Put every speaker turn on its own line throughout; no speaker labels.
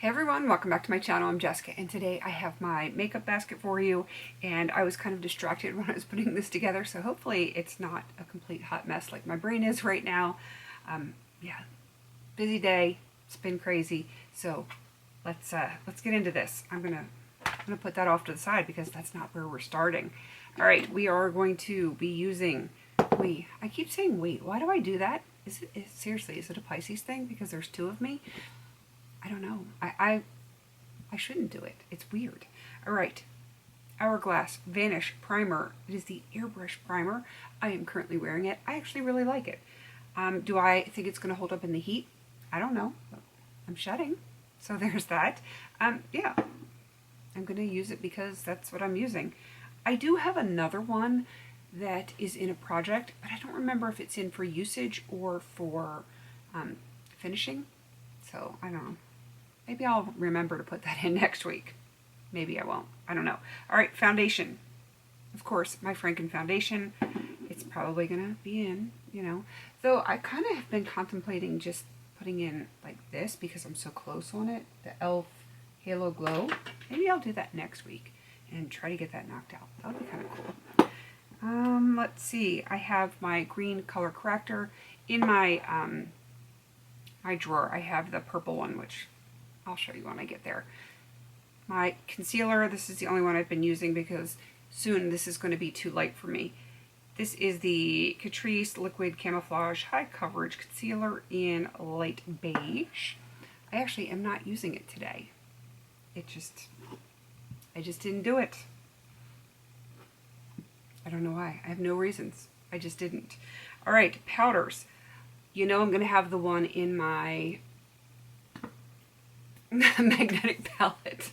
Hey everyone, welcome back to my channel. I'm Jessica, and today I have my makeup basket for you, and I was kind of distracted when I was putting this together, so hopefully it's not a complete hot mess like my brain is right now. Yeah, busy day, it's been crazy, so let's get into this. I'm gonna put that off to the side because that's not where we're starting. All right, we are going to be using, I keep saying wait, why do I do that? Seriously, is it a Pisces thing because there's two of me? I don't know. I shouldn't do it. It's weird. All right. Hourglass Vanish Primer. It is the airbrush primer. I am currently wearing it. I actually really like it. Do I think it's going to hold up in the heat? I don't know. I'm shedding. So there's that. Yeah. I'm going to use it because that's what I'm using. I do have another one that is in a project, but I don't remember if it's in for usage or for finishing. So I don't know. Maybe I'll remember to put that in next week. Maybe I won't. I don't know. All right, foundation. Of course, my Franken foundation. It's probably going to be in, Though I kind of have been contemplating just putting in like this because I'm so close on it. The e.l.f. Halo Glow. Maybe I'll do that next week and try to get that knocked out. That would be kind of cool. Let's see. I have my green color corrector. In my, my drawer, I have the purple one, which I'll show you when I get there. My concealer, this is the only one I've been using because soon this is going to be too light for me. This is the Catrice Liquid Camouflage High Coverage Concealer in light beige. I actually am not using it today. I just didn't do it. I don't know why. I have no reasons. I just didn't. All right, powders. You know I'm going to have the one in my magnetic palette.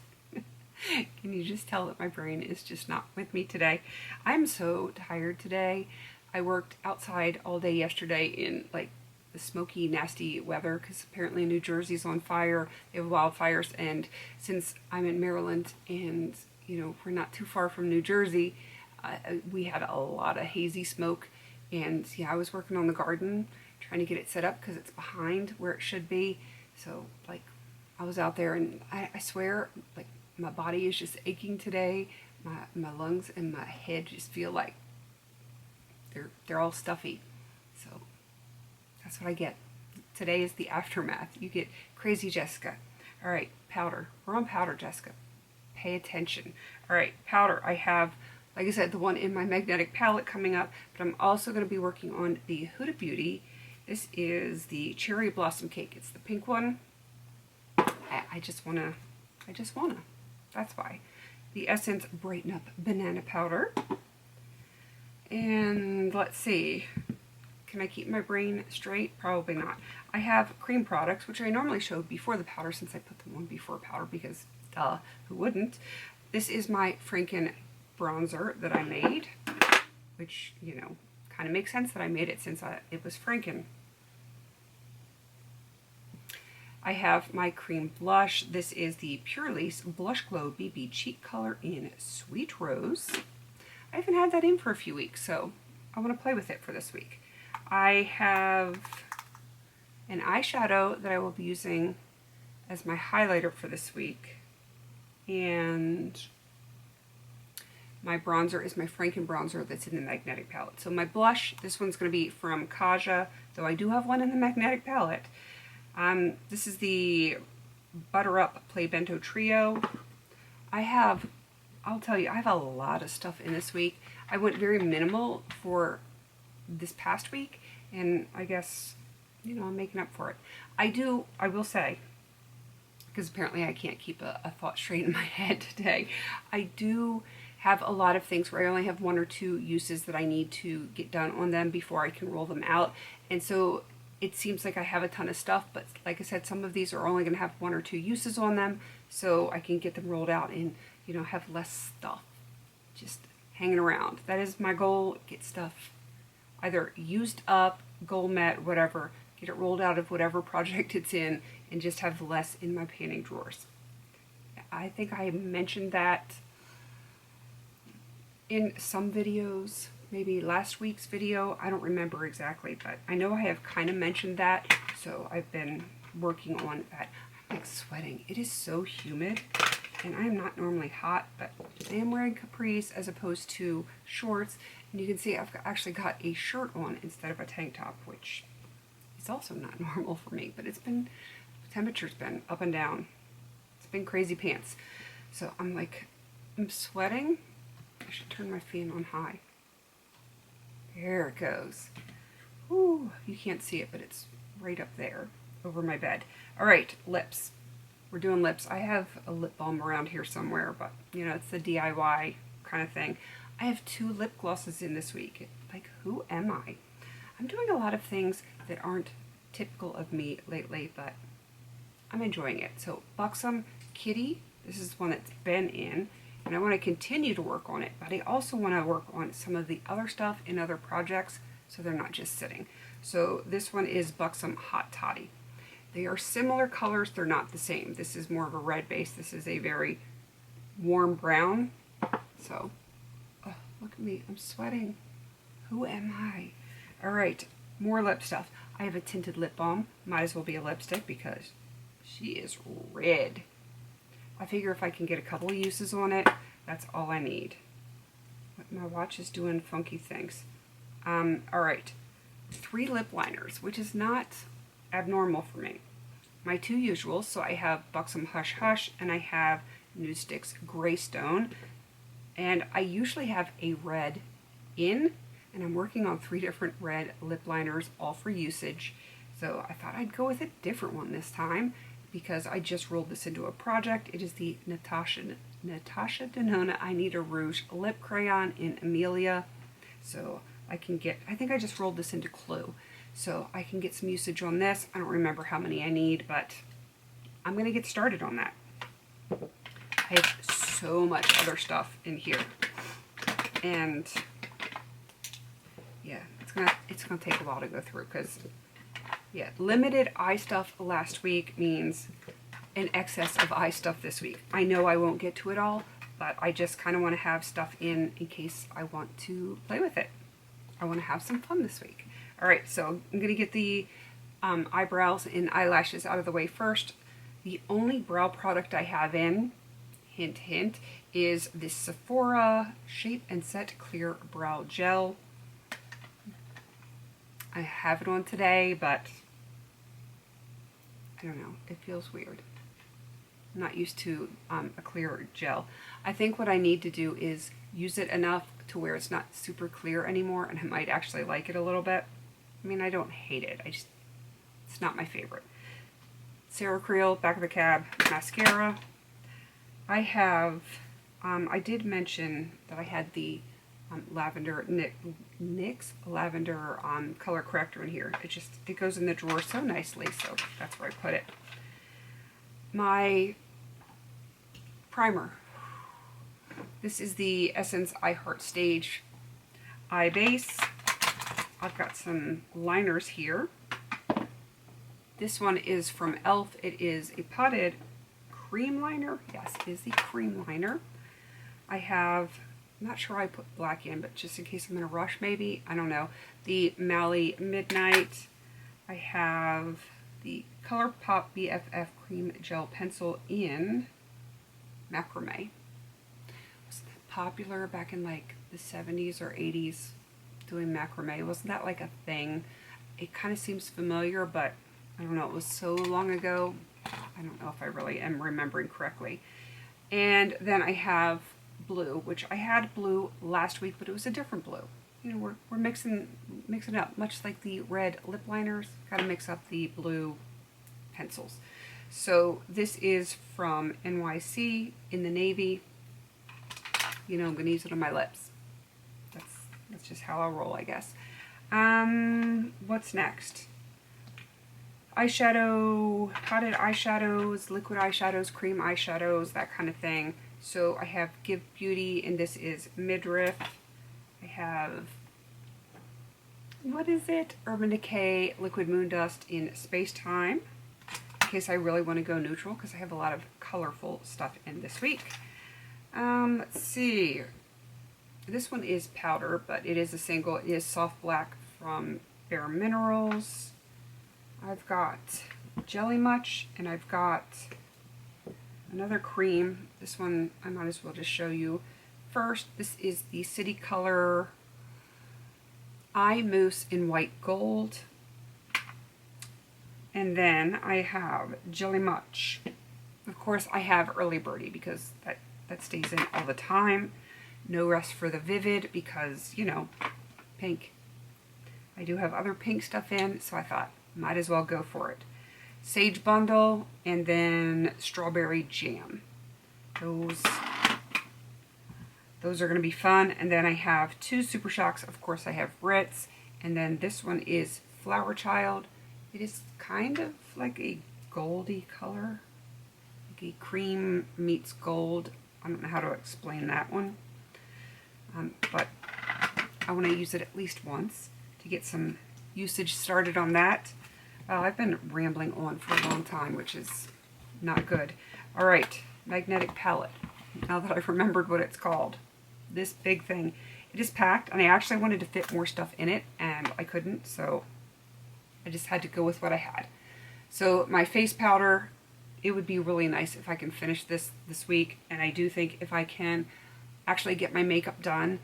Can you just tell that my brain is just not with me today? I'm so tired today. I worked outside all day yesterday in like the smoky, nasty weather because apparently New Jersey's on fire. They have wildfires, and since I'm in Maryland and we're not too far from New Jersey, we had a lot of hazy smoke. And yeah, I was working on the garden trying to get it set up because it's behind where it should be. So like I was out there, and I swear, like, my body is just aching today. My lungs and my head just feel like they're all stuffy. So that's what I get. Today is the aftermath. You get crazy Jessica. All right, powder. We're on powder, Jessica. Pay attention. All right, powder. I have, like I said, the one in my magnetic palette coming up, but I'm also going to be working on the Huda Beauty. This is the Cherry Blossom Cake. It's the pink one. I just wanna, that's why. The Essence Brighten Up Banana Powder. And let's see, can I keep my brain straight? Probably not. I have cream products, which I normally show before the powder since I put them on before powder because, duh, who wouldn't? This is my Franken bronzer that I made, which, kind of makes sense that I made it since it was Franken. I have my cream blush. This is the Pure Lace Blush Glow BB Cheek Color in Sweet Rose. I haven't had that in for a few weeks, so I want to play with it for this week. I have an eyeshadow that I will be using as my highlighter for this week. And my bronzer is my Franken bronzer that's in the magnetic palette. So my blush, this one's going to be from Kaja, though I do have one in the magnetic palette. This is the Butter Up Play Bento Trio. I'll tell you, I have a lot of stuff in this week. I went very minimal for this past week, and I guess, I'm making up for it. I will say, because apparently I can't keep a thought straight in my head today, I do have a lot of things where I only have one or two uses that I need to get done on them before I can roll them out. And so it seems like I have a ton of stuff, but like I said, some of these are only going to have one or two uses on them, so I can get them rolled out and, have less stuff just hanging around. That is my goal, get stuff either used up, goal met, whatever, get it rolled out of whatever project it's in, and just have less in my painting drawers. I think I mentioned that in some videos, maybe last week's video. I don't remember exactly, but I know I have kind of mentioned that, so I've been working on that. like sweating. It is so humid, and I am not normally hot, but I am wearing capris as opposed to shorts. And you can see I've actually got a shirt on instead of a tank top, which is also not normal for me. But the temperature's been up and down. It's been crazy pants. So I'm sweating. I should turn my fan on high. There it goes. Ooh, you can't see it, but it's right up there over my bed. All right, lips. We're doing lips. I have a lip balm around here somewhere, but you know, it's the DIY kind of thing. I have 2 lip glosses in this week. Like, who am I? I'm doing a lot of things that aren't typical of me lately, but I'm enjoying it. So Buxom Kitty, this is one that's been in, and I want to continue to work on it, but I also want to work on some of the other stuff in other projects so they're not just sitting. So this one is Buxom Hot Toddy. They are similar colors, they're not the same. This is more of a red base. This is a very warm brown. So, oh, look at me, I'm sweating. Who am I? All right, more lip stuff. I have a tinted lip balm. Might as well be a lipstick because she is red. I figure if I can get a couple of uses on it, that's all I need. But my watch is doing funky things. All right, 3 lip liners, which is not abnormal for me. My 2 usuals, so I have Buxom Hush Hush and I have Nudestix Greystone. And I usually have a red in, and I'm working on 3 different red lip liners, all for usage. So I thought I'd go with a different one this time because I just rolled this into a project. It is the Natasha Denona I Need a Rouge Lip Crayon in Amelia. So I think I just rolled this into Clue. So I can get some usage on this. I don't remember how many I need, but I'm going to get started on that. I have so much other stuff in here. And yeah, it's gonna take a while to go through because yeah, limited eye stuff last week means an excess of eye stuff this week. I know I won't get to it all, but I just kind of want to have stuff in case I want to play with it. I want to have some fun this week. All right, so I'm gonna get the eyebrows and eyelashes out of the way first. The only brow product I have in, hint hint, is this Sephora Shape and Set Clear Brow Gel. I have it on today, but I don't know, it feels weird. I'm not used to a clear gel. I think what I need to do is use it enough to where it's not super clear anymore, and I might actually like it a little bit. I mean, I don't hate it, it's not my favorite. Sarah Creel Back of the Cab mascara. I have, I did mention that I had the lavender, NYX lavender color corrector in here. It goes in the drawer so nicely, so that's where I put it. My primer. This is the Essence I Heart Stage Eye Base. I've got some liners here. This one is from e.l.f. It is a potted cream liner. Yes, it is the cream liner. I have, I'm not sure I put black in, but just in case I'm in a rush maybe, I don't know. The Mally Midnight. I have the ColourPop BFF Cream Gel Pencil in Macrame. Wasn't that popular back in like the 70s or 80s, doing macrame? Wasn't that like a thing? It kind of seems familiar, but I don't know, it was so long ago. I don't know if I really am remembering correctly. And then I have blue, which I had blue last week, but it was a different blue. You know, we're mixing it up, much like the red lip liners. Gotta mix up the blue pencils. So this is from NYC in the navy. You know, I'm gonna use it on my lips. That's just how I'll roll, I guess. What's next? Eyeshadow, potted eyeshadows, liquid eyeshadows, cream eyeshadows, that kind of thing. So I have Give Beauty, and this is Midriff. I have, what is it? Urban Decay Liquid Moon Dust in Space Time, in case I really want to go neutral, because I have a lot of colorful stuff in this week. Let's see. This one is powder, but it is a single. It is Soft Black from Bare Minerals. I've got Jelly Much, and I've got another cream. This one I might as well just show you first. This is the City Color Eye Mousse in White Gold. And then I have Jelly Much. Of course, I have Early Birdie because that stays in all the time. No Rest for the Vivid because, you know, pink. I do have other pink stuff in, so I thought might as well go for it. Sage Bundle, and then Strawberry Jam. Those are going to be fun. And then I have two Super Shocks. Of course, I have Ritz, and then this one is Flower Child. It is kind of like a goldy color, like a cream meets gold. I don't know how to explain that one, but I want to use it at least once to get some usage started on that. I've been rambling on for a long time, which is not good. All right, Magnetic Palette. Now that I've remembered what it's called, this big thing. It is packed, and I actually wanted to fit more stuff in it, and I couldn't, so I just had to go with what I had. So my face powder, it would be really nice if I can finish this week, and I do think if I can actually get my makeup done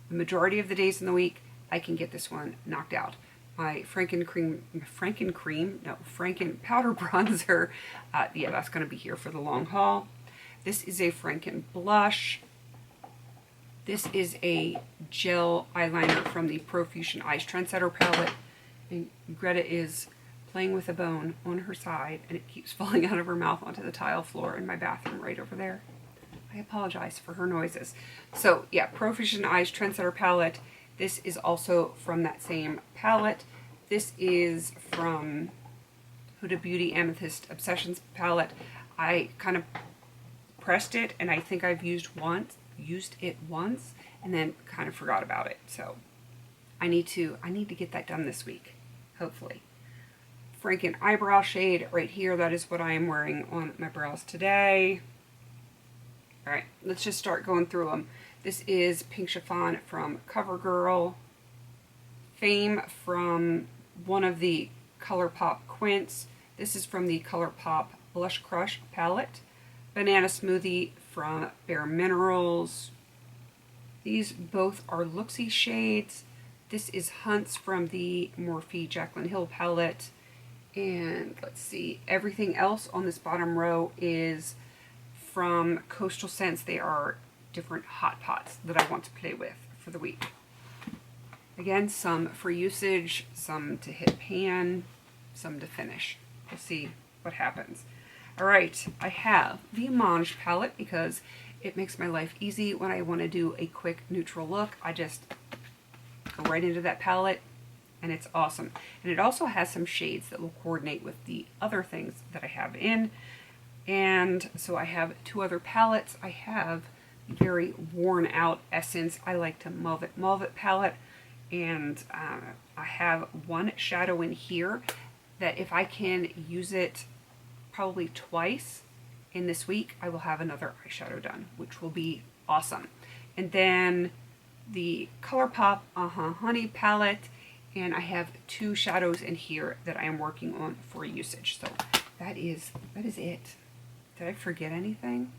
the majority of the days in the week, I can get this one knocked out. My Franken Powder Bronzer, yeah, that's going to be here for the long haul. This is a Franken Blush. This is a gel eyeliner from the Profusion Eyes Trendsetter palette. And Greta is playing with a bone on her side, and it keeps falling out of her mouth onto the tile floor in my bathroom right over there. I apologize for her noises. So yeah, Profusion Eyes Trendsetter palette. This is also from that same palette. This is from Huda Beauty Amethyst Obsessions palette. I kind of pressed it, and I think I've used it once, and then kind of forgot about it. So I need to get that done this week, hopefully. Franken eyebrow shade right here. That is what I am wearing on my brows today. All right, let's just start going through them. This is Pink Chiffon from CoverGirl. Fame from one of the ColourPop Quints. This is from the ColourPop Blush Crush palette. Banana Smoothie from Bare Minerals. These both are Luxie shades. This is Hunts from the Morphe Jaclyn Hill palette. And let's see, everything else on this bottom row is from Coastal Scents. They are different hot pots that I want to play with for the week. Again, some for usage, some to hit pan, some to finish. We'll see what happens. All right, I have the Mange palette because it makes my life easy when I want to do a quick neutral look. I just go right into that palette, and it's awesome. And it also has some shades that will coordinate with the other things that I have in. And so I have two other palettes. I have very worn out Essence I Like to Mauve It palette. And I have one shadow in here that if I can use it probably twice in this week, I will have another eyeshadow done, which will be awesome. And then the ColourPop Honey palette, and I have two shadows in here that I am working on for usage. So that is it. Did I forget anything?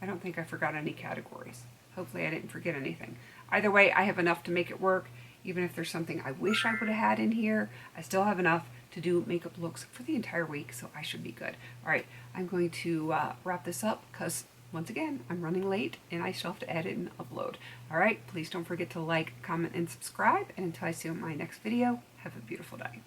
I don't think I forgot any categories. Hopefully I didn't forget anything. Either way, I have enough to make it work. Even if there's something I wish I would have had in here, I still have enough to do makeup looks for the entire week, so I should be good. All right, I'm going to wrap this up because, once again, I'm running late and I still have to edit and upload. All right, please don't forget to like, comment, and subscribe. And until I see you in my next video, have a beautiful day.